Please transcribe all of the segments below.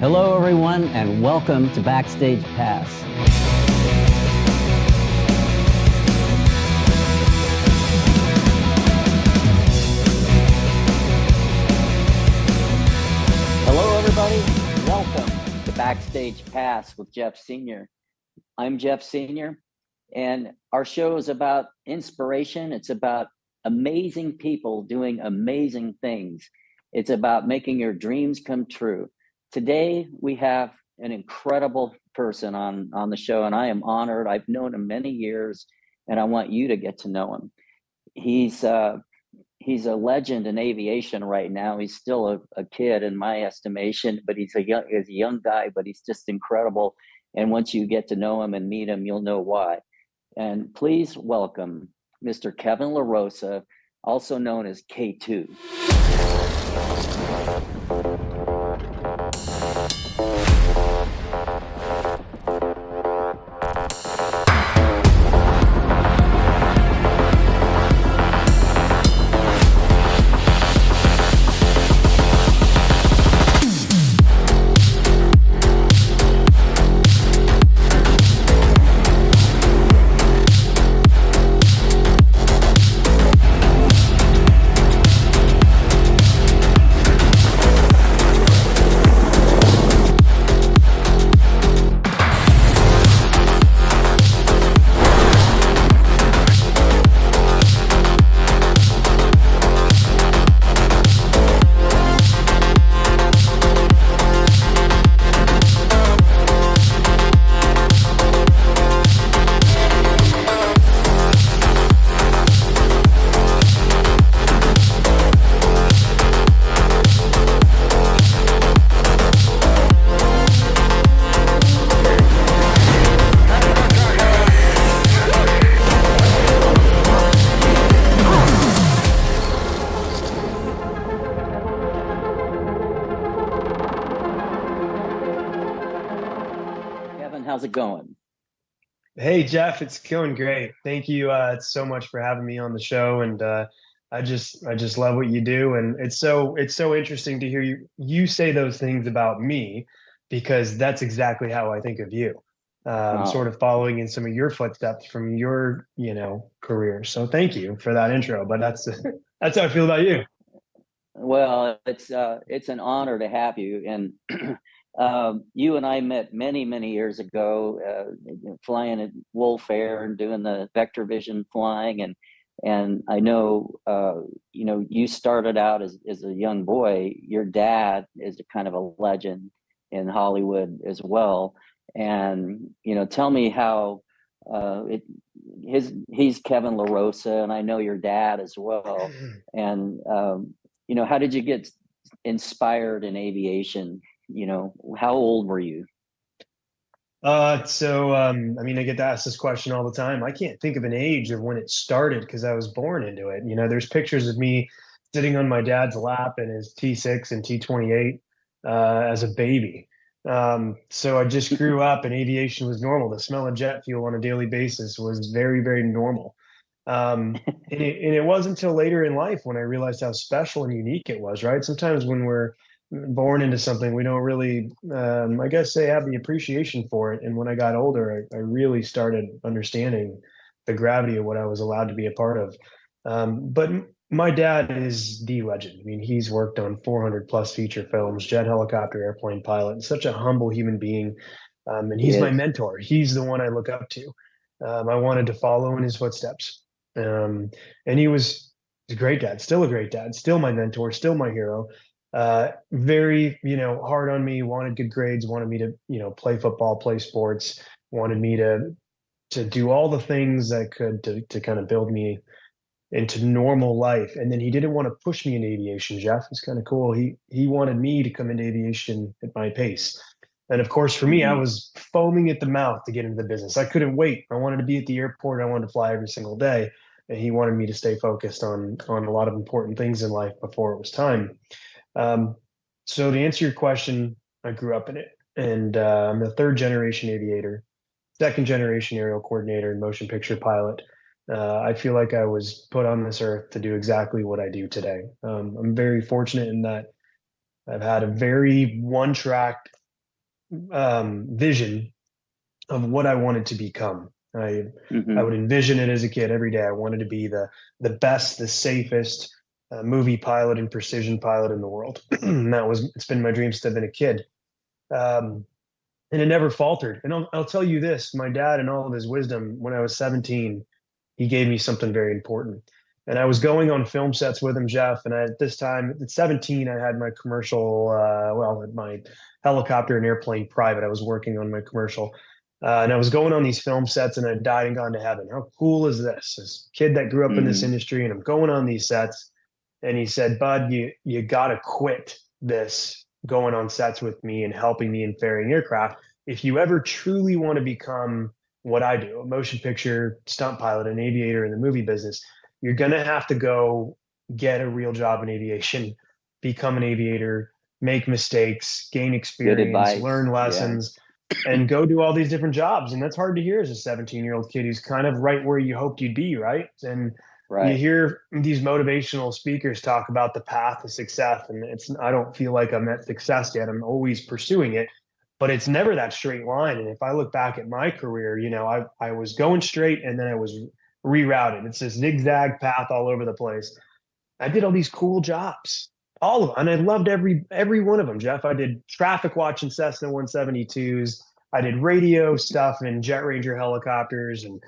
Hello, everyone, and welcome to Backstage Pass. Hello, everybody. Welcome to Backstage Pass with Jeff Senior. I'm Jeff Senior, and our show is about inspiration. It's about amazing people doing amazing things. It's about making your dreams come true. Today, we have an incredible person on the show, and I am honored. I've known him many years, and I want you to get to know him. He's a legend in aviation right now. He's still a kid in my estimation, but he's a young guy, but he's just incredible. And once you get to know him and meet him, you'll know why. And please welcome Mr. Kevin LaRosa, also known as K2. How's it going? Hey Jeff, it's going great. Thank you so much for having me on the show, and I just love what you do, and it's so interesting to hear you say those things about me, because that's exactly how I think of you. Wow. Sort of following in some of your footsteps from your career. So thank you for that intro. But that's that's how I feel about you. Well, it's an honor to have you. And you and I met many years ago, flying at Wolf Air and doing the vector vision flying. And I know, you started out as a young boy. Your dad is a kind of a legend in Hollywood as well. And, tell me how he's Kevin LaRosa, and I know your dad as well. And, how did you get inspired in aviation? How old were you? I mean, I get to ask this question all the time. I can't think of an age of when it started because I was born into it. There's pictures of me sitting on my dad's lap in his T6 and T28 as a baby. So I just grew up and aviation was normal. The smell of jet fuel on a daily basis was very normal. And it wasn't until later in life when I realized how special and unique it was, right? Sometimes when we're born into something, we don't really, I guess, say have the appreciation for it. And when I got older, I really started understanding the gravity of what I was allowed to be a part of. But my dad is the legend. I mean, he's worked on 400 plus feature films, jet helicopter, airplane pilot, such a humble human being. And he's my mentor. He's the one I look up to. I wanted to follow in his footsteps. And he was a great dad, still a great dad, still my mentor, still my hero. Very, hard on me, wanted good grades, wanted me to, play football, play sports, wanted me to do all the things I could to kind of build me into normal life. And then he didn't want to push me in aviation, Jeff. It's kind of cool. He wanted me to come into aviation at my pace. And of course, for me, I was foaming at the mouth to get into the business. I couldn't wait. I wanted to be at the airport. I wanted to fly every single day. And he wanted me to stay focused on a lot of important things in life before it was time. So to answer your question, I grew up in it. And I'm a third generation aviator, second generation aerial coordinator and motion picture pilot. I feel like I was put on this earth to do exactly what I do today. I'm very fortunate in that I've had a very one track vision of what I wanted to become. I Hmm. would envision it as a kid every day. I wanted to be the best, the safest movie pilot and precision pilot in the world. It's been my dream since I've been a kid. Um, and it never faltered. And I'll tell you this, my dad, in all of his wisdom, when I was 17, he gave me something very important. And I was going on film sets with him, Jeff. And at this time, at 17, I had my commercial, my helicopter and airplane private. I was working on my commercial. And I was going on these film sets and I died and gone to heaven. How cool is this? This kid that grew up in this Hmm. industry, and I'm going on these sets. And he said, Bud, you gotta quit this going on sets with me and helping me in ferrying aircraft. If you ever truly want to become what I do, a motion picture stunt pilot, an aviator in the movie business, you're gonna have to go get a real job in aviation, become an aviator, make mistakes, gain Good experience, advice. learn Yeah. lessons, and go do all these different jobs. And that's hard to hear as a 17-year-old kid who's kind of right where you hoped you'd be, right? And you Right. hear these motivational speakers talk about the path to success, and I don't feel like I'm at success yet. I'm always pursuing it, but it's never that straight line. And if I look back at my career, I was going straight and then I was rerouted. It's this zigzag path all over the place. I did all these cool jobs, all of them, and I loved every one of them. Jeff, I did traffic watch in Cessna 172s. I did radio stuff in Jet Ranger helicopters, and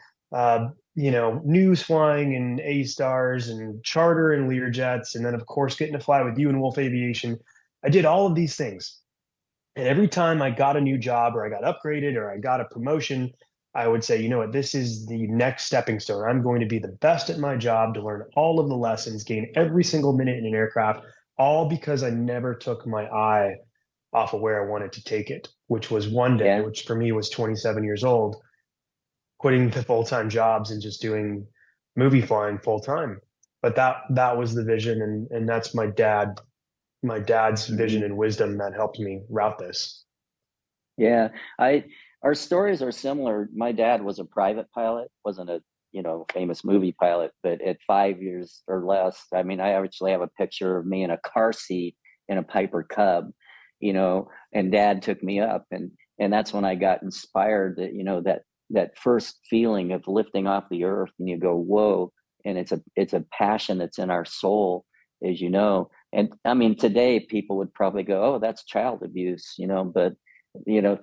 news flying in A Stars and charter and Learjets, and then of course getting to fly with you and Wolf Aviation. I did all of these things, and every time I got a new job or I got upgraded or I got a promotion, I would say, you know what, this is the next stepping stone. I'm going to be the best at my job to learn all of the lessons, gain every single minute in an aircraft, all because I never took my eye off of where I wanted to take it, which was one day, Yeah. which for me was 27 years old, quitting the full-time jobs and just doing movie flying full time. But that was the vision, and that's my dad's vision Hmm. and wisdom that helped me route this. Yeah. I Our stories are similar. My dad was a private pilot, wasn't a famous movie pilot, but at 5 years or less, I mean, I actually have a picture of me in a car seat in a Piper Cub, and Dad took me up, and that's when I got inspired. That first feeling of lifting off the earth, and you go, whoa. And it's a passion that's in our soul, as you know. And I mean, today people would probably go, oh, that's child abuse, but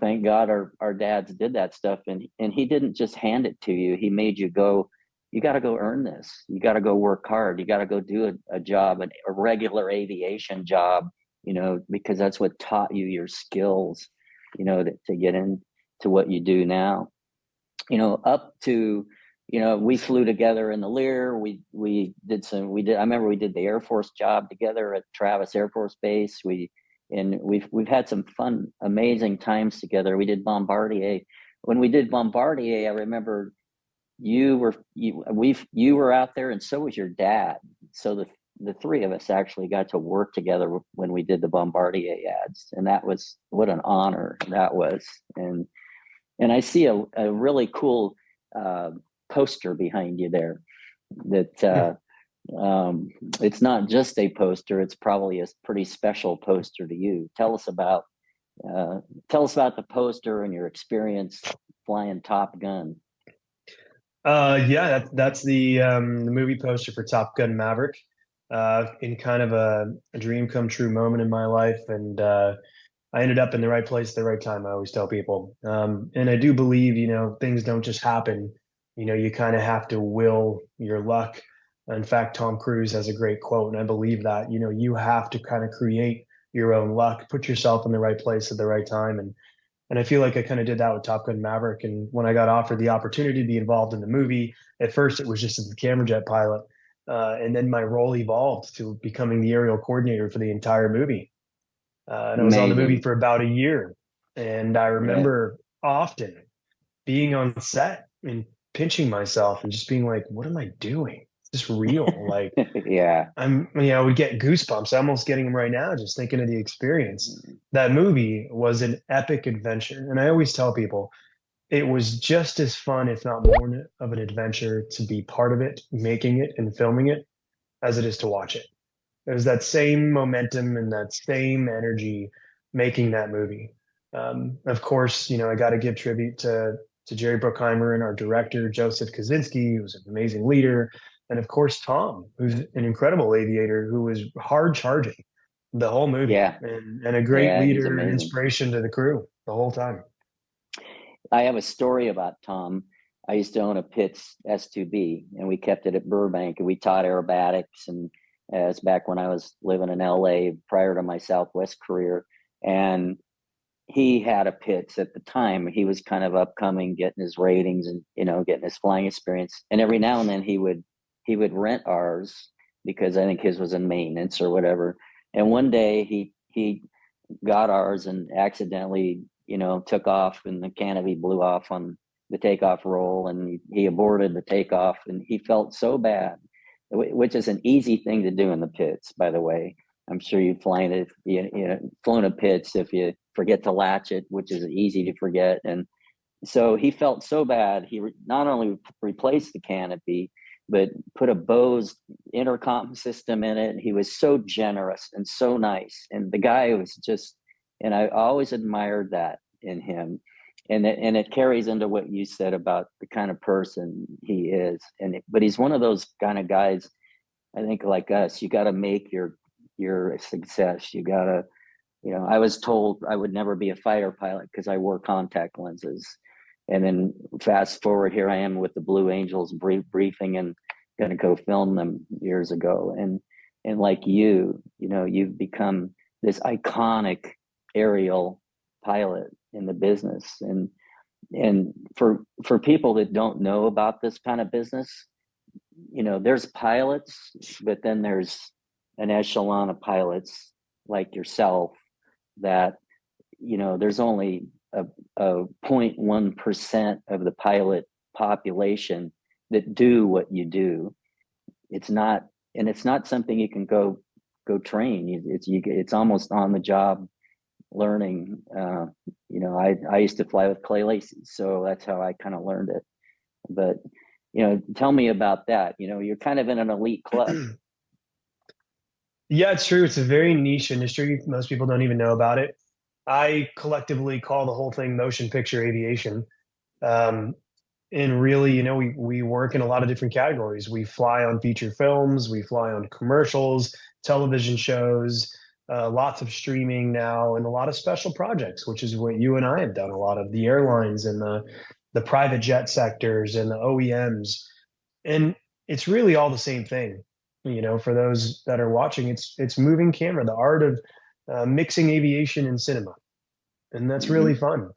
thank God our dads did that stuff, and he didn't just hand it to you. He made you go, you got to go earn this. You got to go work hard. You got to go do a job, a regular aviation job, because that's what taught you your skills, to get into what you do now. Up to, we flew together in the Lear. I remember we did the Air Force job together at Travis Air Force Base. We've had some fun, amazing times together. We did Bombardier. When we did Bombardier, I remember you were out there, and so was your dad. So the three of us actually got to work together when we did the Bombardier ads, and that was what an honor that was. And I see a really cool uh, poster behind you there. That it's not just a poster; it's probably a pretty special poster to you. Uh, tell us about the poster and your experience flying Top Gun. Yeah, that's the movie poster for Top Gun Maverick. In kind of a dream come true moment in my life, and I ended up in the right place at the right time. I always tell people, and I do believe, things don't just happen. You kind of have to will your luck. In fact, Tom Cruise has a great quote, and I believe that. You have to kind of create your own luck, put yourself in the right place at the right time, and I feel like I kind of did that with Top Gun Maverick. And when I got offered the opportunity to be involved in the movie, at first it was just as the camera jet pilot. And then my role evolved to becoming the aerial coordinator for the entire movie. And I was on the movie Amazing. for about a year. And I Yeah. remember often being on set and pinching myself and just being like, what am I doing? Is this real? Like, Yeah. I would get goosebumps. I'm almost getting them right now, just thinking of the experience. That movie was an epic adventure. And I always tell people it was just as fun, if not more of an adventure to be part of it, making it and filming it, as it is to watch it. It was that same momentum and that same energy making that movie. Of course, I got to give tribute to Jerry Bruckheimer and our director, Joseph Kaczynski, who's an amazing leader. And of course, Tom, who's an incredible aviator who was hard charging the whole movie Yeah, and a great yeah, he's leader and amazing. inspiration to the crew the whole time. I have a story about Tom. I used to own a Pitts S2B, and we kept it at Burbank, and we taught aerobatics. And it's back when I was living in LA prior to my Southwest career. And he had a Pitts at the time. He was kind of upcoming, getting his ratings and getting his flying experience. And every now and then he would rent ours because I think his was in maintenance or whatever. And one day he got ours and accidentally took off, and the canopy blew off on the takeoff roll, and he aborted the takeoff, and he felt so bad, which is an easy thing to do in the pits, by the way. I'm sure you've flown a pits if you forget to latch it, which is easy to forget. And so he felt so bad. He not only replaced the canopy, but put a Bose intercom system in it. He was so generous and so nice. And the guy was just, and I always admired that in him. And it carries into what you said about the kind of person he is. But he's one of those kind of guys, I think, like us, you got to make your success. You got to, I was told I would never be a fighter pilot because I wore contact lenses. And then fast forward, here I am with the Blue Angels briefing and going to go film them years ago. And like you've become this iconic aerial pilot in the business. And for people that don't know about this kind of business, there's pilots, but then there's an echelon of pilots like yourself that, there's only a 0.1% of the pilot population that do what you do. It's not something you can go train. It's almost on the job learning. I used to fly with Clay Lacy, so that's how I kind of learned it. But tell me about that. You're kind of in an elite club. Yeah, it's true. It's a very niche industry. Most people don't even know about it. I collectively call the whole thing motion picture aviation. Um, and really, we work in a lot of different categories. We fly on feature films, we fly on commercials, television shows, lots of streaming now, and a lot of special projects, which is what you and I have done a lot of, the airlines and the private jet sectors and the OEMs. And it's really all the same thing. For those that are watching, it's moving camera, the art of mixing aviation and cinema, and that's really Mm-hmm. fun.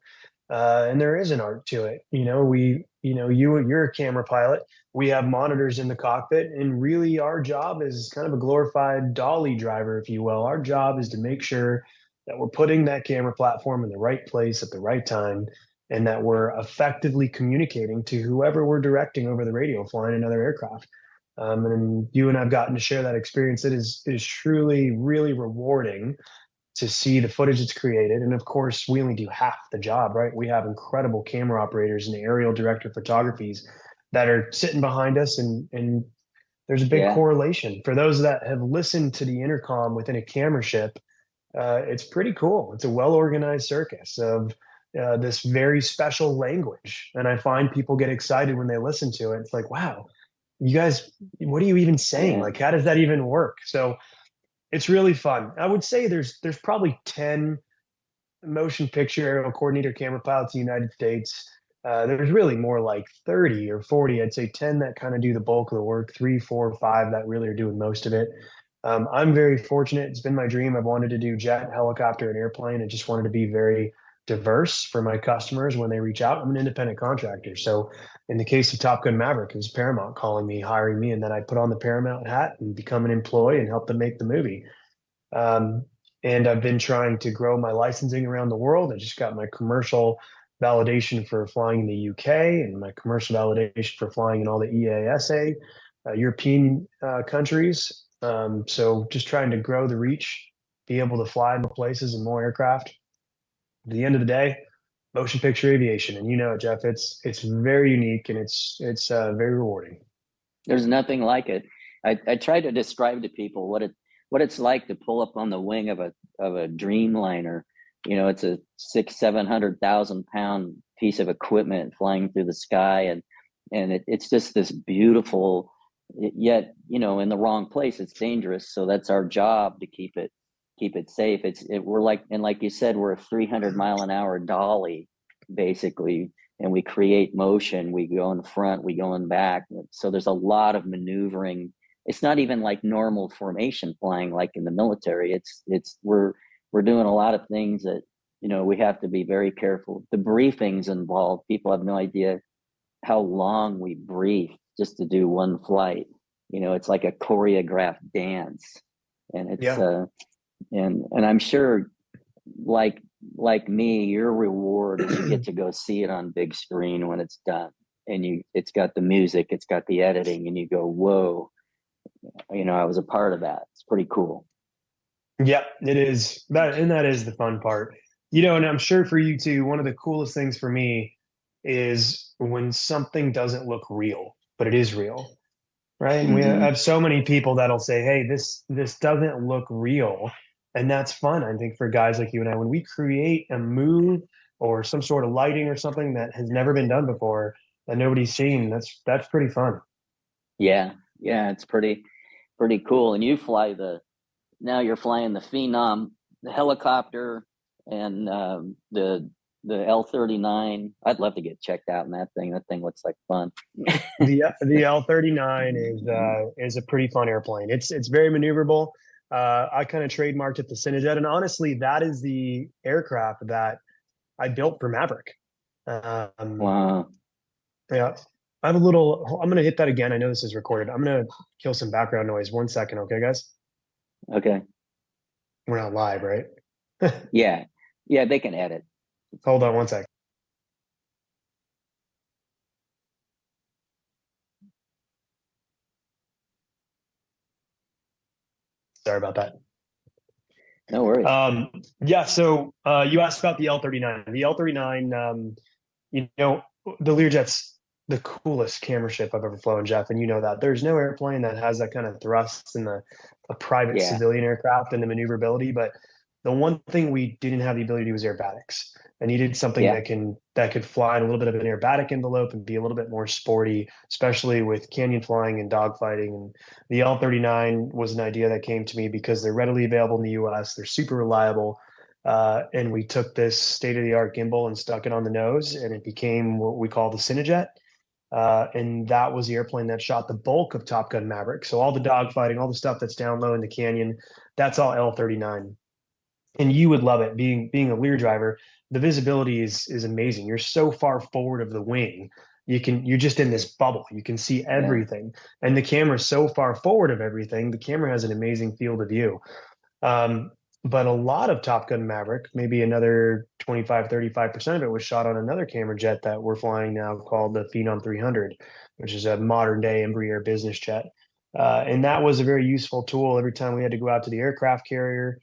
And there is an art to it. You're a camera pilot. We have monitors in the cockpit, and really our job is kind of a glorified dolly driver, if you will. Our job is to make sure that we're putting that camera platform in the right place at the right time, and that we're effectively communicating to whoever we're directing over the radio flying another aircraft. And you and I've gotten to share that experience. It is truly, really rewarding to see the footage that's created. And of course, we only do half the job, right? We have incredible camera operators and aerial director photographies that are sitting behind us. And there's a big Yeah. correlation. For those that have listened to the intercom within a camera ship, it's pretty cool. It's a well-organized circus of this very special language. And I find people get excited when they listen to it. It's like, wow, you guys, what are you even saying? Yeah. Like, how does that even work? So it's really fun. I would say there's probably 10 motion picture aerial coordinator camera pilots in the United States. There's really more like 30 or 40. I'd say 10 that kind of do the bulk of the work, three, four, five that really are doing most of it. I'm very fortunate. It's been my dream. I've wanted to do jet, helicopter, and airplane. I just wanted to be very diverse for my customers when they reach out. I'm an independent contractor. So in the case of Top Gun Maverick, it was Paramount calling me, hiring me, and then I put on the Paramount hat and become an employee and help them make the movie. Um, and I've been trying to grow my licensing around the world. I just got my commercial validation for flying in the UK and my commercial validation for flying in all the EASA European countries. So just trying to grow the reach, be able to fly more places and more aircraft. At the end of the day, motion picture aviation, and Jeff, it's very unique and it's very rewarding. There's nothing like it. I try to describe to people what it's like to pull up on the wing of a Dreamliner It's a 600,000-700,000 pound piece of equipment flying through the sky, and it's just this beautiful, yet in the wrong place it's dangerous. So that's our job, to keep it safe. We're like, and like you said, we're a 300-mile-an-hour dolly basically, and we create motion. We go in front, we go in back, so there's a lot of maneuvering. It's not even like normal formation flying like in the military. We're doing a lot of things that we have to be very careful. The briefings involved, people have no idea how long we brief just to do one flight. It's like a choreographed dance, and it's Yeah. and I'm sure, like me, your reward is you get to go see it on big screen when it's done, and it's got the music, it's got the editing, and you go, whoa, I was a part of that. It's pretty cool. Yep, it is that, and that is the fun part. And I'm sure for you too, one of the coolest things for me is when something doesn't look real, but it is real, right? And we Mm-hmm. have so many people that'll say, "Hey, this doesn't look real," and that's fun. I think for guys like you and I, when we create a move or some sort of lighting or something that has never been done before that nobody's seen, that's pretty fun. Yeah, it's pretty cool. And now you're flying the Phenom, the helicopter, and the L39. I'd love to get checked out in that thing. That thing looks like fun. The L39 is a pretty fun airplane. It's very maneuverable. I kind of trademarked it the Cinejet, and honestly, that is the aircraft that I built for Maverick. Um, Wow. yeah, I have a little. I'm gonna hit that again. I know this is recorded. I'm gonna kill some background noise. 1 second, okay, guys? Okay. We're not live, right? Yeah. Yeah, they can edit. Hold on 1 second. Sorry about that. No worries. Yeah, so you asked about the L39. The L39, the Learjet's the coolest camera ship I've ever flown, Jeff, and you know that. There's no airplane that has that kind of thrust in a private Yeah. civilian aircraft and the maneuverability. But the one thing we didn't have the ability to do was aerobatics. I needed something Yeah. that could fly in a little bit of an aerobatic envelope and be a little bit more sporty, especially with canyon flying and dogfighting. And the L39 was an idea that came to me because they're readily available in the US. They're super reliable. And we took this state-of-the-art gimbal and stuck it on the nose, and it became what we call the Cinejet. And that was the airplane that shot the bulk of Top Gun Maverick. So all the dogfighting, all the stuff that's down low in the canyon, that's all L39. And you would love it. Being a Lear driver, the visibility is amazing. You're so far forward of the wing. You're just in this bubble. You can see Yeah. everything. And the camera's so far forward of everything, the camera has an amazing field of view. Um, but a lot of Top Gun Maverick, maybe another 25-35% of it was shot on another camera jet that we're flying now called the Phenom 300, which is a modern day Embraer business jet. And that was a very useful tool every time we had to go out to the aircraft carrier,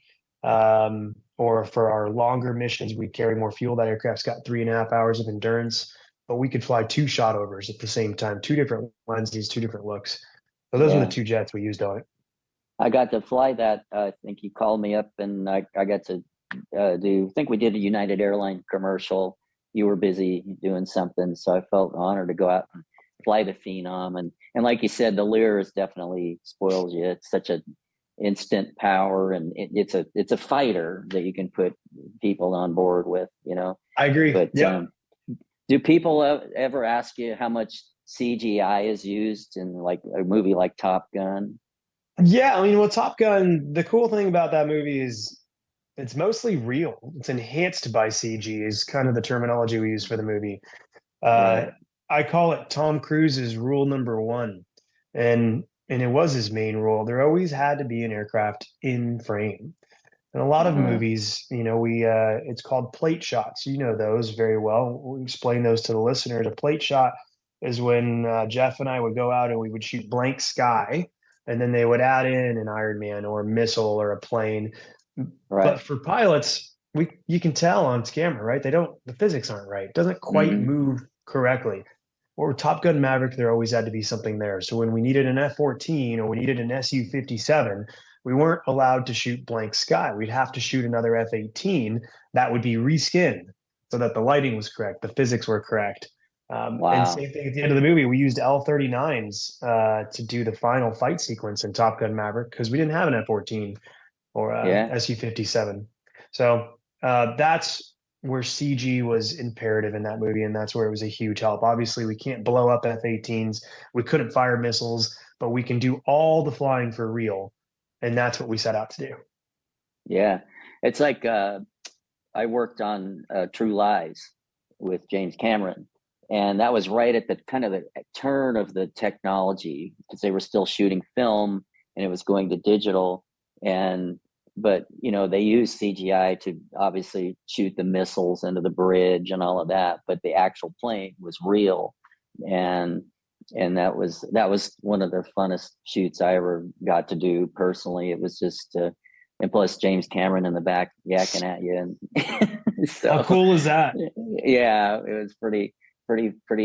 or for our longer missions, we'd carry more fuel. That aircraft's got 3.5 hours of endurance, but we could fly two shot overs at the same time, two different lenses, two different looks. So those were the Yeah. two jets we used on it. I got to fly that. I think you called me up, and I got to I think we did a United Airline commercial. You were busy doing something, so I felt honored to go out and fly the Phenom. And like you said, the Lear is definitely spoils you. It's such a instant power, and it's a fighter that you can put people on board with. I agree. But Yep. do people ever ask you how much CGI is used in like a movie like Top Gun? Yeah, I mean, well, Top Gun, the cool thing about that movie is it's mostly real. It's enhanced by CG, is kind of the terminology we use for the movie. Uh, Right. I call it Tom Cruise's rule number one, and it was his main rule. There always had to be an aircraft in frame. In a lot of Uh-huh. movies, we it's called plate shots. You know those very well. We'll explain those to the listeners. A plate shot is when Jeff and I would go out and we would shoot blank sky, and then they would add in an Iron Man or a missile or a plane. But Right. for pilots, you can tell on camera, right? The physics aren't right. It doesn't quite Mm-hmm. move correctly. Or Top Gun Maverick, there always had to be something there. So when we needed an F-14 or we needed an Su-57, we weren't allowed to shoot blank sky. We'd have to shoot another F-18 that would be reskinned so that the lighting was correct, the physics were correct. And Wow. same thing at the end of the movie, we used L39s to do the final fight sequence in Top Gun Maverick because we didn't have an F-14 or Yeah. Su-57. So that's where CG was imperative in that movie, and that's where it was a huge help. Obviously, we can't blow up F-18s, we couldn't fire missiles, but we can do all the flying for real, and that's what we set out to do. Yeah. It's like I worked on True Lies with James Cameron, and that was right at the kind of the turn of the technology because they were still shooting film and it was going to digital. And but they used CGI to obviously shoot the missiles into the bridge and all of that, but the actual plane was real. And that was one of the funnest shoots I ever got to do personally. It was just and plus James Cameron in the back yakking at you, and How so cool is that? yeah, it was pretty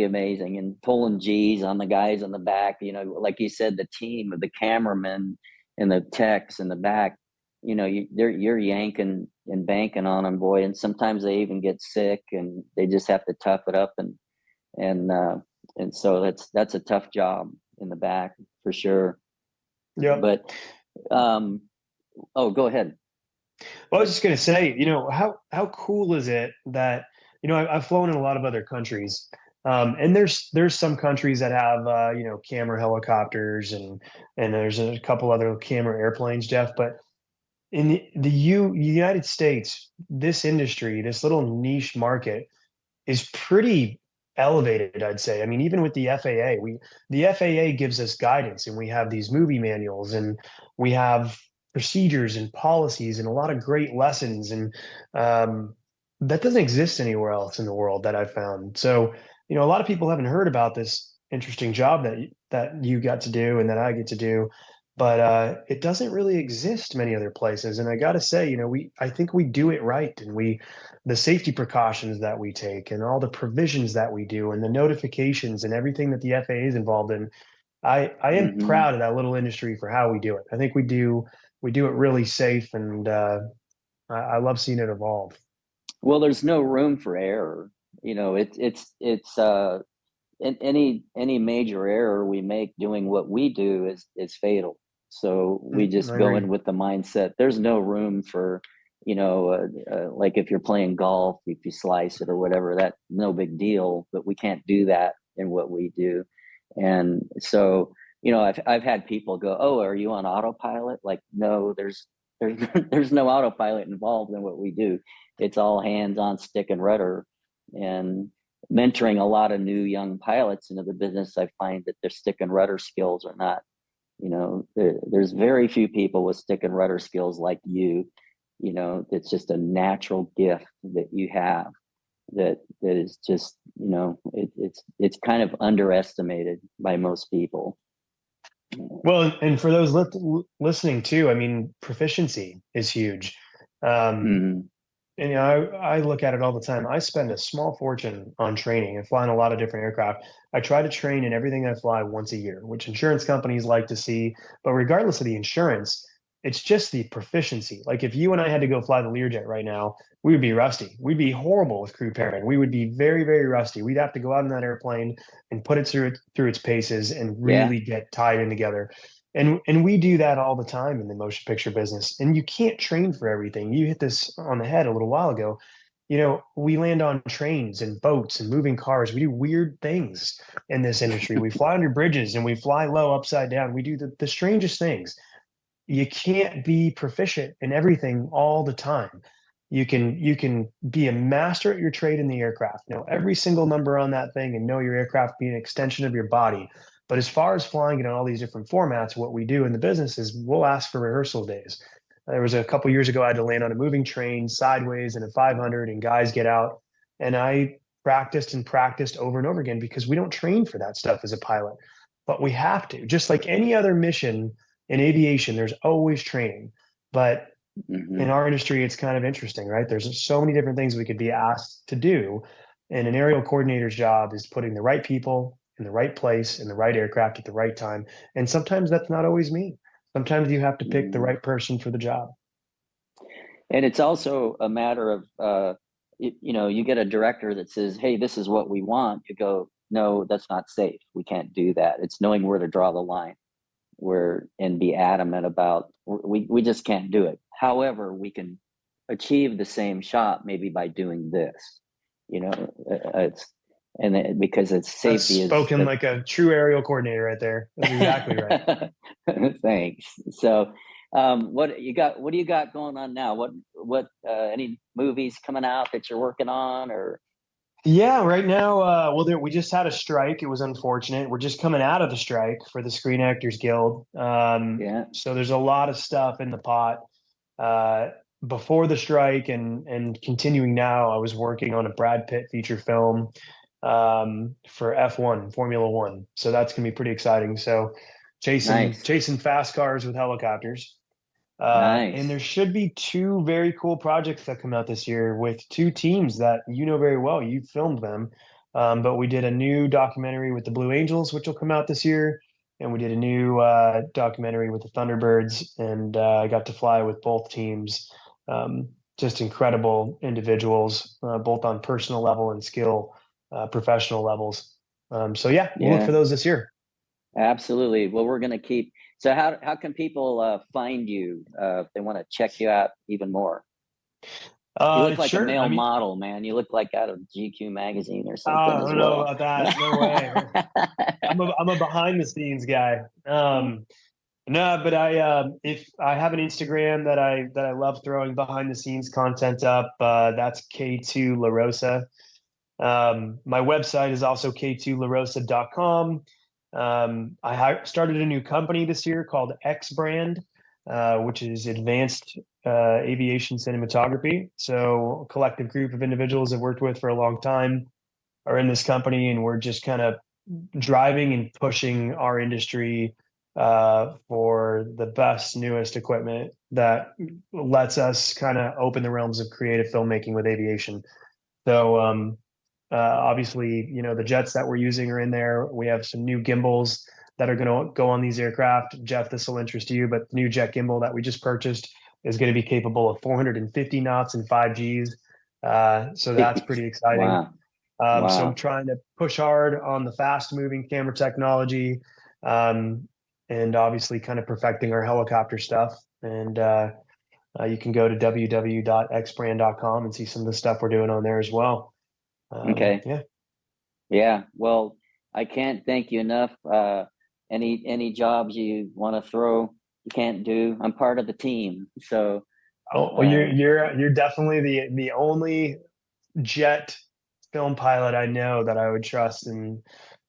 amazing. And pulling G's on the guys on the back, like you said, the team of the cameramen and the techs in the back, you're yanking and banking on them, boy. And sometimes they even get sick, and they just have to tough it up, and uh, and so that's a tough job in the back for sure. Yep. But oh, go ahead. Well, I was just going to say, how cool is it that, I've flown in a lot of other countries, and there's some countries that have, camera helicopters, and there's a couple other camera airplanes, Jeff. But in the United States, this industry, this little niche market, is pretty elevated, I'd say. I mean, even with the FAA, the FAA gives us guidance, and we have these movie manuals, and we have procedures and policies and a lot of great lessons, and that doesn't exist anywhere else in the world that I've found. So, a lot of people haven't heard about this interesting job that you got to do and that I get to do, but it doesn't really exist many other places. And I got to say, I think we do it right, and the safety precautions that we take and all the provisions that we do and the notifications and everything that the FAA is involved in. I am Hmm. proud of that little industry for how we do it. I think we do it really safe, and I love seeing it evolve. Well, there's no room for error. It's any major error we make doing what we do is fatal. So we just I go agree. in with the mindset. There's no room for, like if you're playing golf, if you slice it or whatever, that no big deal. But we can't do that in what we do, and so I've had people go, "Oh, are you on autopilot?" Like, no, there's there's no autopilot involved in what we do. It's all hands on stick and rudder, and mentoring a lot of new young pilots into the business, I find that their stick and rudder skills are not, there's very few people with stick and rudder skills like you. It's just a natural gift that you have that is just, it's kind of underestimated by most people. Well, and for those listening too, I mean, proficiency is huge. Um, Mm-hmm. And I look at it all the time. I spend a small fortune on training and flying a lot of different aircraft. I try to train in everything I fly once a year, which insurance companies like to see. But regardless of the insurance, it's just the proficiency. Like if you and I had to go fly the Learjet right now, we would be rusty. We'd be horrible with crew pairing. We would be very, very rusty. We'd have to go out in that airplane and put it through its paces and Yeah. really get tied in together. And we do that all the time in the motion picture business. And you can't train for everything. You hit this on the head a little while ago. We land on trains and boats and moving cars. We do weird things in this industry. We fly under bridges and we fly low upside down. We do the strangest things. You can't be proficient in everything all the time. You can be a master at your trade in the aircraft, know every single number on that thing and know your aircraft be an extension of your body. But as far as flying it in all these different formats, what we do in the business is we'll ask for rehearsal days. There was a couple years ago, I had to land on a moving train sideways in a 500, and guys get out. And I practiced and practiced over and over again because we don't train for that stuff as a pilot, but we have to. Just like any other mission in aviation, there's always training. But Mm-hmm. in our industry, it's kind of interesting, right? There's so many different things we could be asked to do. And an aerial coordinator's job is putting the right people in the right place in the right aircraft at the right time. And sometimes that's not always me. Sometimes you have to pick the Mm. right person for the job. And it's also a matter of, you get a director that says, "Hey, this is what we want." You go, "No, that's not safe. We can't do that." It's knowing where to draw the line, where and be adamant about we just can't do it. However, we can achieve the same shot maybe by doing this. It's because it's That's safety is spoken the like a true aerial coordinator right there. That's exactly right. thanks. So, what you got? What do you got going on now? What any movies coming out that you're working on, or Yeah, right now, we just had a strike. It was unfortunate. We're just coming out of the strike for the Screen Actors Guild. yeah, So there's a lot of stuff in the pot. Uh, Before the strike and continuing now, I was working on a Brad Pitt feature film for F1, Formula One. So that's gonna be pretty exciting. So chasing nice, chasing fast cars with helicopters. And there nice. should be two very cool projects that come out this year with two teams that you know very well. You filmed them. But we did a new documentary with the Blue Angels, which will come out this year. And we did a new documentary with the Thunderbirds. And I got to fly with both teams. Just incredible individuals, both on personal level and skill, professional levels. So yeah, we'll look Yeah, for those this year. absolutely. Well, we're gonna keep. So how can people find you if they want to check you out even more? You look like a Sure. I male mean, model, man. You look like out of GQ magazine or something I as don't know well. about that. No way. I'm a behind the scenes guy. No, but I if I have an Instagram that I love throwing behind the scenes content up, that's K2 LaRosa. My website is also k2larosa.com. Started a new company this year called Xbrand, which is advanced aviation cinematography. So a collective group of individuals I've worked with for a long time are in this company, and we're just kind of driving and pushing our industry for the best, newest equipment that lets us kind of open the realms of creative filmmaking with aviation. So, obviously, the jets that we're using are in there. We have some new gimbals that are going to go on these aircraft. Jeff, this will interest you, but the new jet gimbal that we just purchased is going to be capable of 450 knots and 5 Gs. So that's pretty exciting. Wow, So I'm wow. trying to push hard on the fast moving camera technology, um, and obviously kind of perfecting our helicopter stuff. And you can go to www.xbrand.com and see some of the stuff we're doing on there as well. Okay. Yeah. Yeah. Well, I can't thank you enough. Any jobs you want to throw, you can't do. I'm part of the team. So Oh, well, you're uh, you're you're definitely the only jet film pilot I know that I would trust in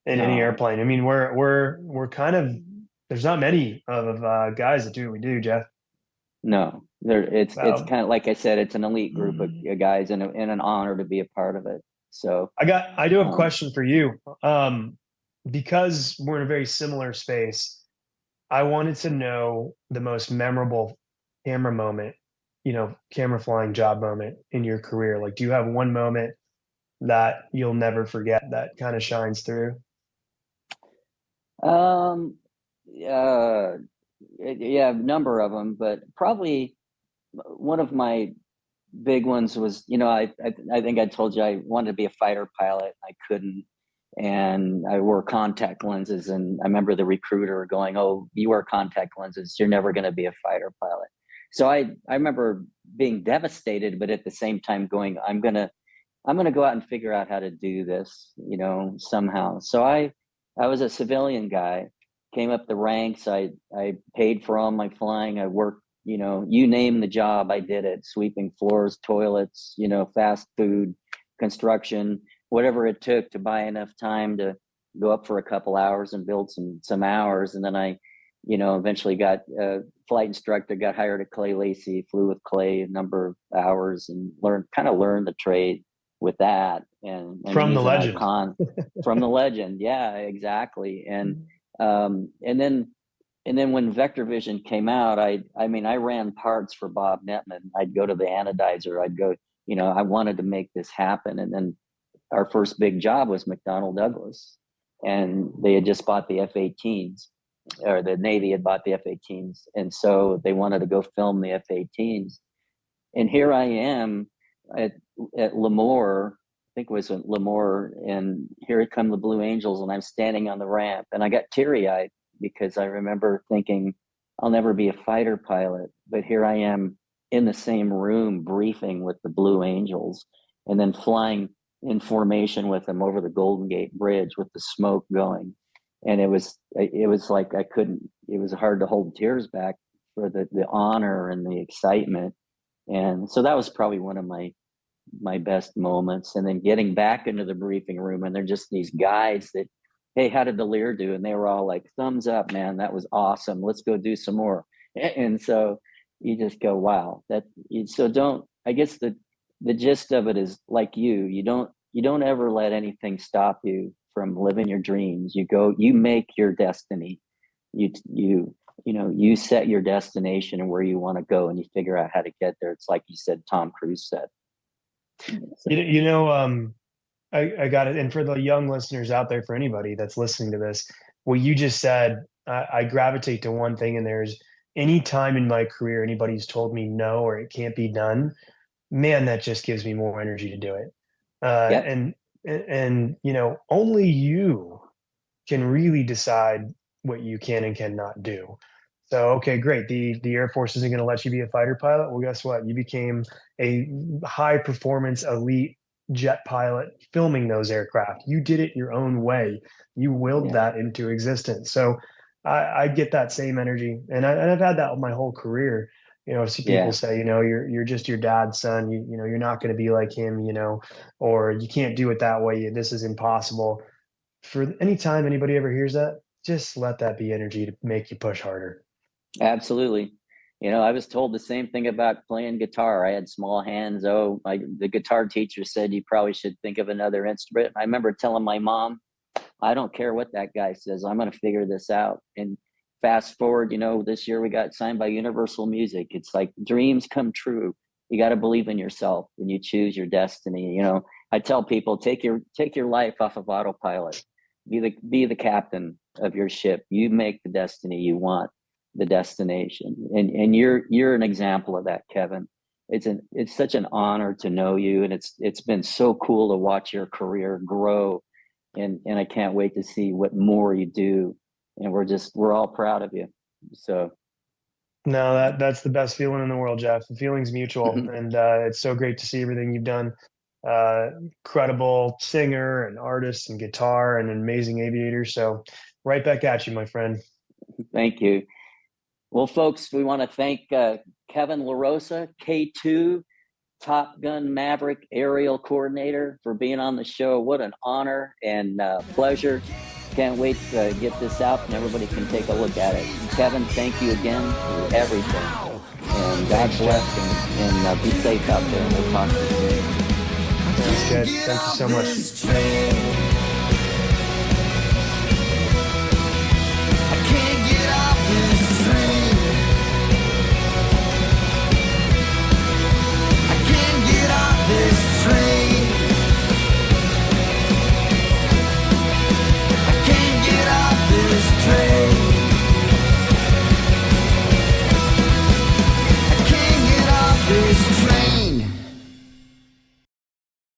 any no, airplane. I mean, we're kind of there's not many of guys that do what we do, Jeff. no. It's So kind of like I said, it's an elite group of guys, and an honor to be a part of it. So I do have a um, question for you. Because we're in a very similar space, I wanted to know the most memorable camera moment, camera flying job moment in your career. Like, do you have one moment that you'll never forget that kind of shines through? um, uh, yeah, a number of them, but probably one of my big ones was, I think I told you I wanted to be a fighter pilot. I couldn't, and I wore contact lenses. And I remember the recruiter going, "Oh, you wear contact lenses. You're never going to be a fighter pilot." So I remember being devastated, but at the same time going, I'm gonna go out and figure out how to do this, somehow. So I was a civilian guy, came up the ranks. I paid for all my flying. I worked, you name the job, I did it. Sweeping floors, toilets, fast food, construction, whatever it took to buy enough time to go up for a couple hours and build some hours. And then I, eventually got a flight instructor, got hired at Clay Lacy, flew with Clay a number of hours and learned the trade with that, and From the he's an legend. icon from the legend. Yeah, exactly. Um and then and then when Vector Vision came out, I mean I ran parts for Bob Netman. I'd go to the anodizer. I'd go, I wanted to make this happen. And then our first big job was McDonnell Douglas, and they had just bought the F-18s. or the Navy had bought the F-18s, and so they wanted to go film the F-18s. And here I am at Lemoore, I think it was at Lemoore, and here come the Blue Angels, and I'm standing on the ramp, and I got teary-eyed because I remember thinking, I'll never be a fighter pilot, but here I am in the same room briefing with the Blue Angels, and then flying in formation with them over the Golden Gate Bridge with the smoke going. And it was like I couldn't, it was hard to hold tears back for the honor and the excitement. And so that was probably one of my best moments. And then getting back into the briefing room, and they're just these guys that, hey, how did the Lear do? And they were all like, thumbs up, man, that was awesome, let's go do some more. And so you just go, wow. So don't, I guess the gist of it is, like you don't ever let anything stop you from living your dreams. You make your destiny. You set your destination and where you want to go, and you figure out how to get there. It's like you said, Tom Cruise said. So, I got it. And for the young listeners out there, for anybody that's listening to this, what you just said, I gravitate to one thing, and there's any time in my career anybody's told me no or it can't be done, man, that just gives me more energy to do it. Yep. And only you can really decide what you can and cannot do. So, okay, great. The Air Force isn't going to let you be a fighter pilot. Well, guess what? You became a high performance elite jet pilot filming those aircraft. You did it your own way. You willed that into existence. So I get that same energy. And I've had that my whole career. See people say, you're just your dad's son. You're not going to be like him, or you can't do it that way. This is impossible. For any time anybody ever hears that, just let that be energy to make you push harder. Absolutely. I was told the same thing about playing guitar. I had small hands. The guitar teacher said you probably should think of another instrument. I remember telling my mom, I don't care what that guy says, I'm going to figure this out. And fast forward, this year we got signed by Universal Music. It's like dreams come true. You got to believe in yourself, and you choose your destiny. I tell people, take your life off of autopilot. Be the captain of your ship. You make the destiny you want, the destination. And you're an example of that, Kevin. It's such an honor to know you, and it's been so cool to watch your career grow, and I can't wait to see what more you do. And we're all proud of you. So no, that's the best feeling in the world, Jeff. The feeling's mutual, and it's so great to see everything you've done. Incredible singer and artist and guitar and an amazing aviator. So right back at you, my friend. Thank you. Well, folks, we want to thank Kevin LaRosa, K2, Top Gun Maverick aerial coordinator, for being on the show. What an honor and pleasure. Can't wait to get this out and everybody can take a look at it. Kevin, thank you again for everything. And God bless, and be safe out there. And we'll talk to you soon. Sounds good. Thank you so much.